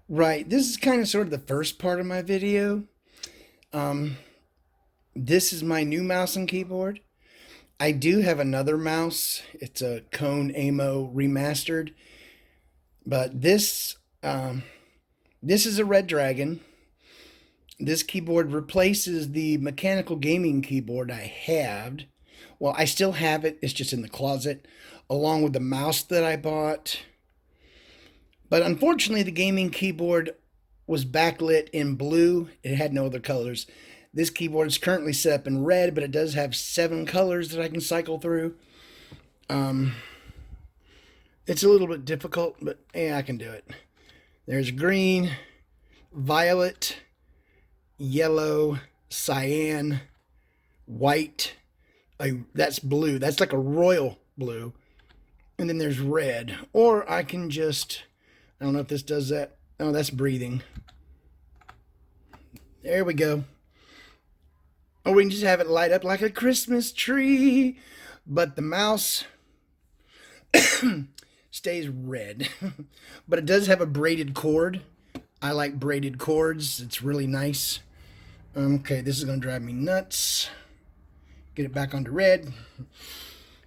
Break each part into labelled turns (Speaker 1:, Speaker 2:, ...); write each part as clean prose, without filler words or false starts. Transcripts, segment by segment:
Speaker 1: Right, this is kind of sort of the first part of my video. Um, this is my new mouse and keyboard. I do have another mouse. It's a Cone Amo remastered, but this is a Red Dragon. This keyboard replaces the mechanical gaming keyboard I had. Well, I still have it. It's just in the closet, along with the mouse that I bought. But unfortunately, the gaming keyboard was backlit in blue. It had no other colors. This keyboard is currently set up in red, but it does have 7 colors that I can cycle through. Um, it's a little bit difficult, but yeah, I can do it. There's green, violet, yellow, cyan, white. That's blue. That's like a royal blue. And then there's red. Or I can just, I don't know if this does that. Oh, that's breathing. There we go. Or we can just have it light up like a Christmas tree. But the mouse stays red. But it does have a braided cord. I like braided cords. It's really nice. Okay, this is going to drive me nuts. Get it back onto red.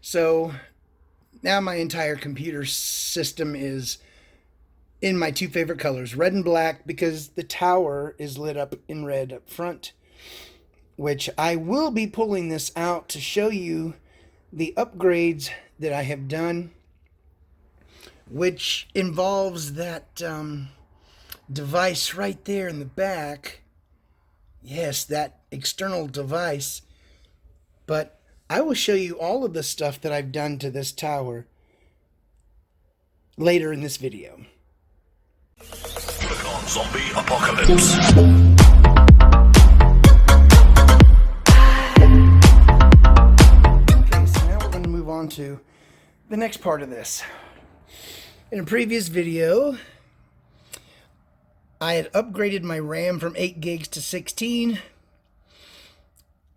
Speaker 1: So now my entire computer system is in my 2 favorite colors, red and black, because the tower is lit up in red up front, which I will be pulling this out to show you the upgrades that I have done, which involves that device right there in the back. Yes, that external device. But I will show you all of the stuff that I've done to this tower later in this video.
Speaker 2: Click on Zombie Apocalypse.
Speaker 1: Okay, so now we're going to move on to the next part of this. In a previous video, I had upgraded my RAM from 8 gigs to 16.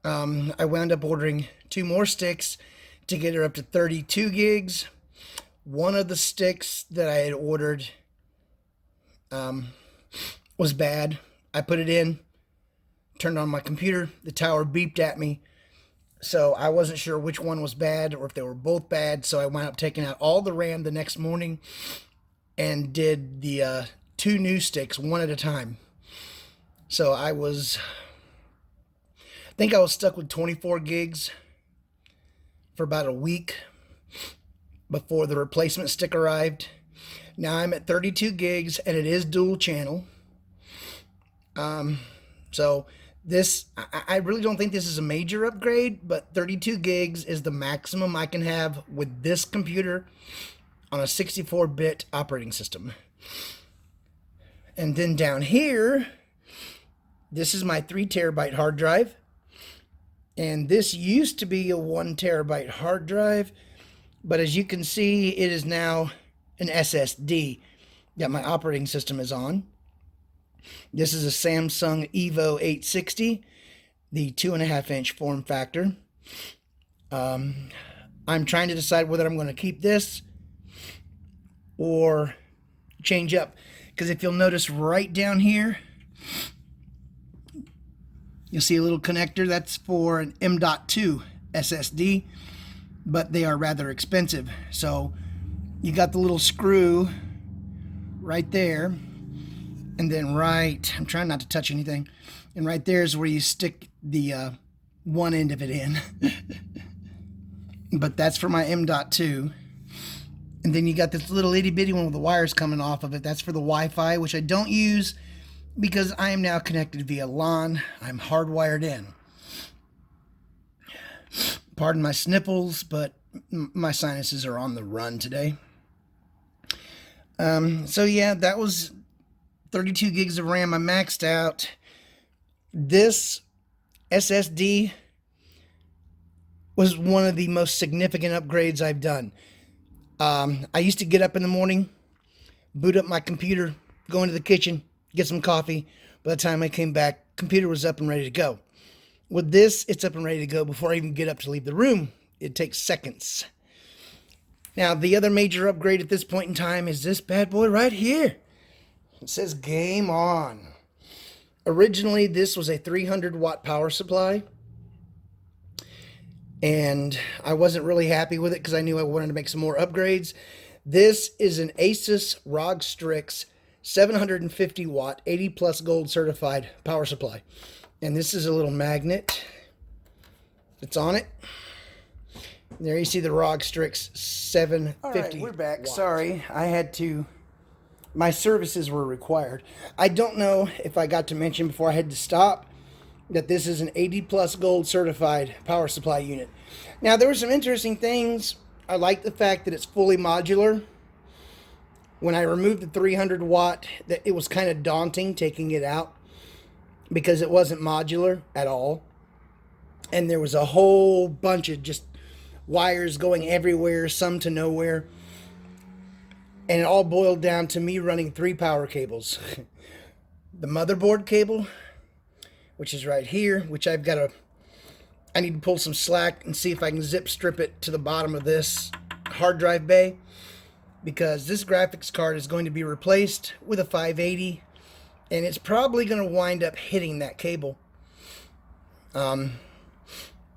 Speaker 1: I wound up ordering 2 more sticks to get her up to 32 gigs. One of the sticks that I had ordered was bad. I put it in, turned on my computer, the tower beeped at me. So I wasn't sure which one was bad or if they were both bad. So I wound up taking out all the RAM the next morning and did the 2 new sticks one at a time. So I think I was stuck with 24 gigs for about a week before the replacement stick arrived. Now I'm at 32 gigs and it is dual channel. So this, I really don't think this is a major upgrade, but 32 gigs is the maximum I can have with this computer on a 64-bit operating system. And then down here, this is my 3 terabyte hard drive. And this used to be a 1 terabyte hard drive, but as you can see, it is now an SSD that my operating system is on. This is a Samsung Evo 860, the 2.5-inch form factor. I'm trying to decide whether I'm going to keep this or change up. Because if you'll notice right down here, you'll see a little connector. That's for an M.2 SSD, but they are rather expensive. So you got the little screw right there, and then I'm trying not to touch anything, and right there is where you stick the one end of it in. But that's for my M.2. And then you got this little itty bitty one with the wires coming off of it. That's for the Wi-Fi, which I don't use because I am now connected via LAN. I'm hardwired in. Pardon my sniffles, but my sinuses are on the run today. So yeah, that was 32 gigs of RAM. I maxed out. This SSD was one of the most significant upgrades I've done. I used to get up in the morning, boot up my computer, go into the kitchen, get some coffee. By the time I came back, computer was up and ready to go. With this, it's up and ready to go before I even get up to leave the room. It takes seconds. Now, the other major upgrade at this point in time is this bad boy right here. It says game on. Originally, this was a 300 watt power supply, and I wasn't really happy with it because I knew I wanted to make some more upgrades. This is an Asus ROG Strix 750 watt, 80 plus gold certified power supply. And this is a little magnet that's on it. There you see the ROG Strix 750. All right, we're back. Watts. Sorry, I had to... My services were required. I don't know if I got to mention before I had to stop that this is an 80 plus gold certified power supply unit. Now, there were some interesting things. I like the fact that it's fully modular. When I removed the 300 watt, that it was kind of daunting taking it out because it wasn't modular at all. And there was a whole bunch of just wires going everywhere, some to nowhere. And it all boiled down to me running 3 power cables. The motherboard cable, which is right here, which I need to pull some slack and see if I can zip strip it to the bottom of this hard drive bay, because this graphics card is going to be replaced with a 580, and it's probably going to wind up hitting that cable.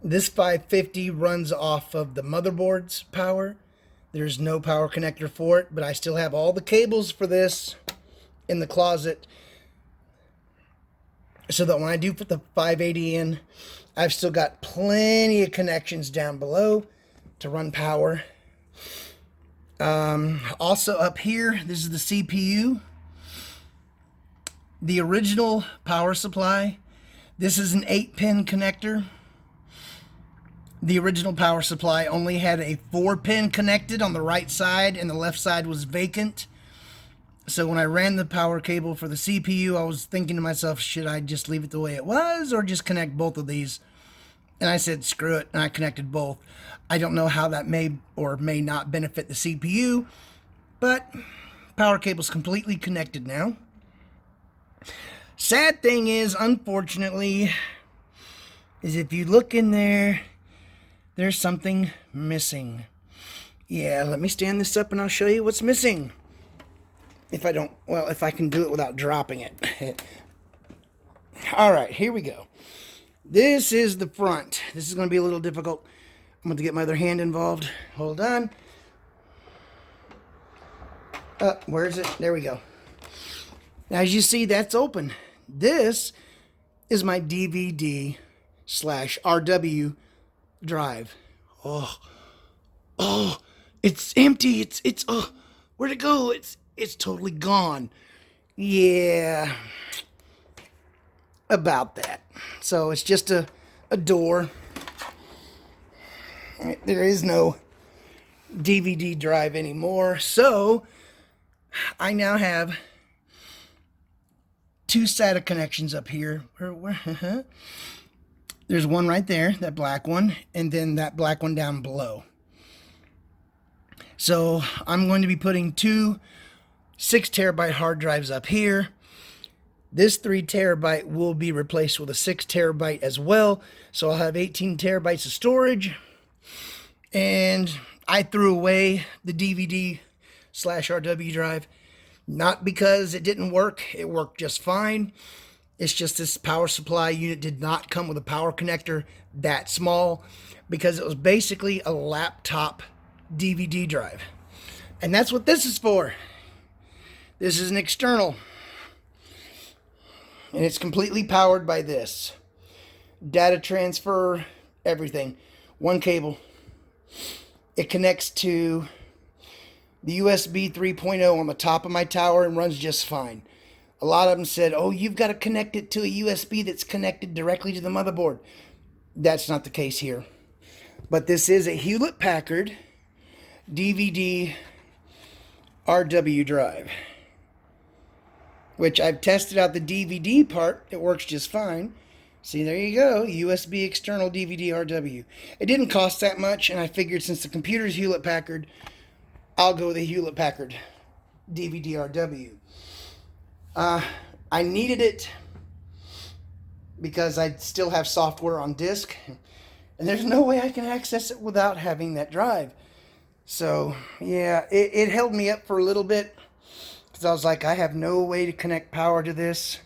Speaker 1: This 550 runs off of the motherboard's power. There's no power connector for it, but I still have all the cables for this in the closet, so that when I do put the 580 in, I've still got plenty of connections down below to run power. Also up here, this is the CPU. The original power supply. This is an 8-pin connector. The original power supply only had a 4-pin connected on the right side, and the left side was vacant. So when I ran the power cable for the CPU, I was thinking to myself, should I just leave it the way it was or just connect both of these? And I said, screw it, and I connected both. I don't know how that may or may not benefit the CPU, but power cable's completely connected now. Sad thing is, unfortunately, is if you look in there, there's something missing. Yeah, let me stand this up and I'll show you what's missing. If I can do it without dropping it. Alright, here we go. This is the front. This is going to be a little difficult. I'm going to get my other hand involved. Hold on. Where is it? There we go. As you see, that's open. This is my DVD/RW drive. Oh, it's empty. Where'd it go? It's totally gone. Yeah, about that. So it's just a door. There is no DVD drive anymore. So I now have 2 SATA connections up here. There's one right there, that black one, and then that black one down below. So I'm going to be putting 2 6 terabyte hard drives up here. This 3 terabyte will be replaced with a 6 terabyte as well. So I'll have 18 terabytes of storage. And I threw away the DVD/RW drive. Not because it didn't work. It worked just fine. It's just this power supply unit did not come with a power connector that small, because it was basically a laptop DVD drive. And that's what this is for. This is an external. And it's completely powered by this. Data transfer, everything. One cable. It connects to the USB 3.0 on the top of my tower and runs just fine. A lot of them said, oh, you've got to connect it to a USB that's connected directly to the motherboard. That's not the case here. But this is a Hewlett-Packard DVD/RW drive, which I've tested out the DVD part. It works just fine. See, there you go. USB external DVD/RW. It didn't cost that much, and I figured since the computer's Hewlett-Packard, I'll go with the Hewlett-Packard DVD/RW. I needed it because I still have software on disk, and there's no way I can access it without having that drive. So, yeah, it held me up for a little bit, because because I was like, I have no way to connect power to this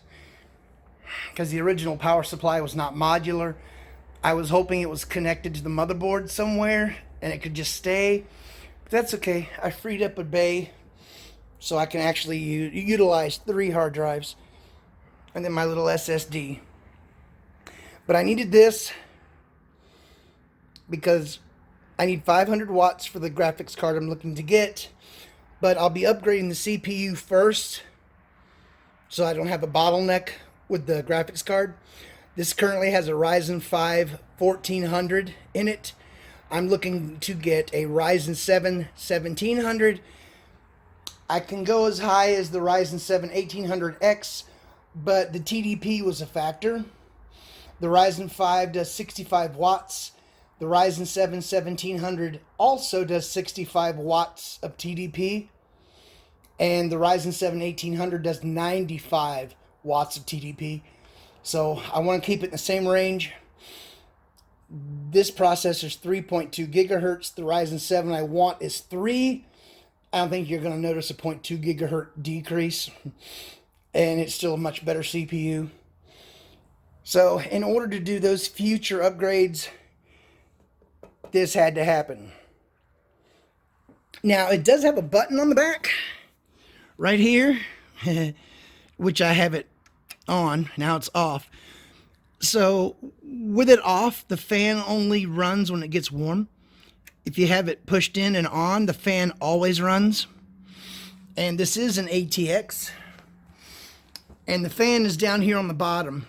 Speaker 1: because the original power supply was not modular. I was hoping it was connected to the motherboard somewhere and it could just stay. But that's okay. I freed up a bay so I can actually utilize 3 hard drives and then my little SSD. But I needed this because I need 500 watts for the graphics card I'm looking to get. But I'll be upgrading the CPU first so I don't have a bottleneck with the graphics card. This currently has a Ryzen 5 1400 in it. I'm looking to get a Ryzen 7 1700. I can go as high as the Ryzen 7 1800X, but the TDP was a factor. The Ryzen 5 does 65 watts. The Ryzen 7 1700 also does 65 watts of TDP. And the Ryzen 7 1800 does 95 watts of TDP. So I want to keep it in the same range. This processor's 3.2 gigahertz. The Ryzen 7 I want is 3. I don't think you're going to notice a 0.2 gigahertz decrease. And it's still a much better CPU. So in order to do those future upgrades, this had to happen. Now, it does have a button on the back, right here, which I have it on. Now it's off. So, with it off, the fan only runs when it gets warm. If you have it pushed in and on, the fan always runs. And this is an ATX. And the fan is down here on the bottom.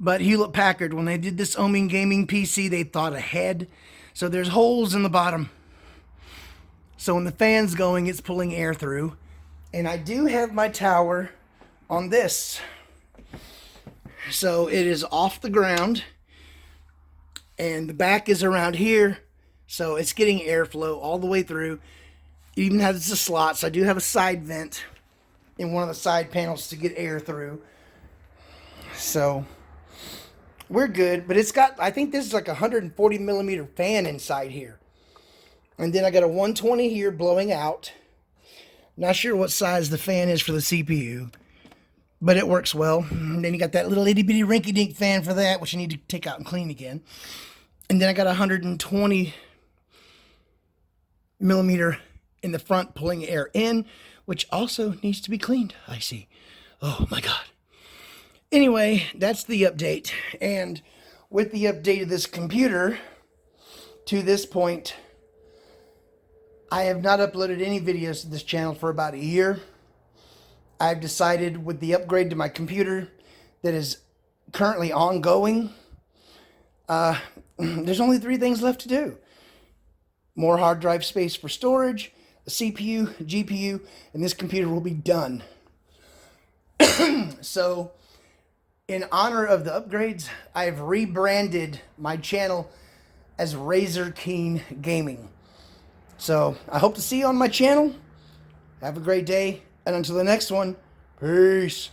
Speaker 1: But Hewlett-Packard, when they did this Omen Gaming PC, they thought ahead. So there's holes in the bottom. So when the fan's going, it's pulling air through. And I do have my tower on this. So it is off the ground. And the back is around here. So it's getting airflow all the way through. It even has a slot. So I do have a side vent in one of the side panels to get air through. So we're good, but it's got, I think this is like a 140 millimeter fan inside here. And then I got a 120 here blowing out. Not sure what size the fan is for the CPU, but it works well. And then you got that little itty bitty rinky dink fan for that, which you need to take out and clean again. And then I got a 120 millimeter in the front pulling air in, which also needs to be cleaned, I see. Oh my God. Anyway, that's the update. And with the update of this computer, to this point, I have not uploaded any videos to this channel for about a year. I've decided with the upgrade to my computer that is currently ongoing, there's only 3 things left to do. More hard drive space for storage, a CPU, a GPU, and this computer will be done. So, in honor of the upgrades, I've rebranded my channel as Razor Keen Gaming. So, I hope to see you on my channel. Have a great day, and until the next one, peace.